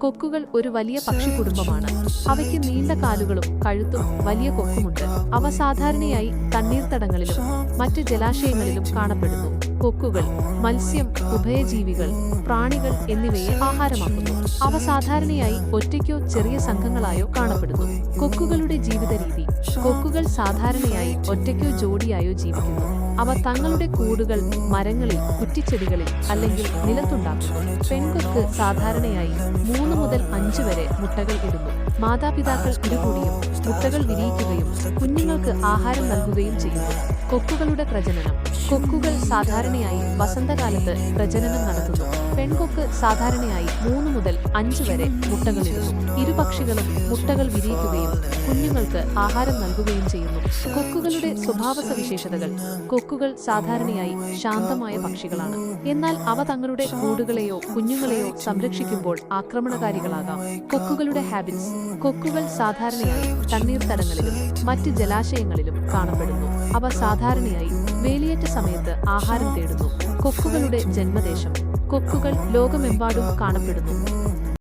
കൊക്കുകൾ ഒരു വലിയ പക്ഷി കുടുംബമാണ്. അവയ്ക്ക് നീണ്ട കാലുകളും കഴുത്തും വലിയ കൊക്കുമുണ്ട്. അവ സാധാരണയായി തണ്ണീർത്തടങ്ങളിലും മറ്റ് ജലാശയങ്ങളിലും കാണപ്പെടുന്നു. കൊക്കുകൾ മത്സ്യം, ഉഭയജീവികൾ, പ്രാണികൾ എന്നിവയെ ആഹാരമാക്കുന്നു. അവ സാധാരണയായി ഒറ്റയ്ക്കോ ചെറിയ സംഘങ്ങളായോ കാണപ്പെടുന്നു. കൊക്കുകളുടെ ജീവിതരീതി. കൊക്കുകൾ സാധാരണയായി ഒറ്റയ്ക്കോ ജോഡിയായോ ജീവിക്കുന്നു. അവ തങ്ങളുടെ കൂടുകൾ മരങ്ങളിൽ, കുറ്റിച്ചെടികളിൽ അല്ലെങ്കിൽ നിലത്തുണ്ടാക്കുന്നു. പെൺകൊക്ക് സാധാരണയായി 3 മുതൽ 5 വരെ മുട്ടകൾ ഇടുന്നു. മാതാപിതാക്കൾ ഇരുകൂടിയും മുട്ടകൾ വിരിയിക്കുകയും കുഞ്ഞുങ്ങൾക്ക് ആഹാരം നൽകുകയും ചെയ്യുന്നു. കൊക്കുകളുടെ പ്രജനനം. കൊക്കുകൾ സാധാരണയായി വസന്തകാലത്ത് പ്രജനനം നടത്തുന്നു. പെൺകൊക്ക് സാധാരണയായി 3 മുതൽ 5 വരെ മുട്ടകളിടുന്നു. ഇരുപക്ഷികളും മുട്ടകൾ വിരിയിക്കുകയും കുഞ്ഞുങ്ങൾക്ക് ആഹാരം നൽകുകയും ചെയ്യുന്നു. കൊക്കുകളുടെ സ്വഭാവ സവിശേഷതകൾ. കൊക്കുകൾ സാധാരണയായി ശാന്തമായ പക്ഷികളാണ്. എന്നാൽ അവ തങ്ങളുടെ കൂടുകളെയോ കുഞ്ഞുങ്ങളെയോ സംരക്ഷിക്കുമ്പോൾ ആക്രമണകാരികളാകാം. കൊക്കുകളുടെ ഹാബിറ്റ്സ്. കൊക്കുകൾ സാധാരണയായി തണ്ണീർത്തടങ്ങളിലും മറ്റ് ജലാശയങ്ങളിലും കാണപ്പെടുന്നു. അവ സാധാരണയായി വേലിയേറ്റ സമയത്ത് ആഹാരം തേടുന്നു. കൊക്കുകളുടെ ജന്മദേശം. കൊക്കുകൾ ലോകമെമ്പാടും കാണപ്പെടുന്നു.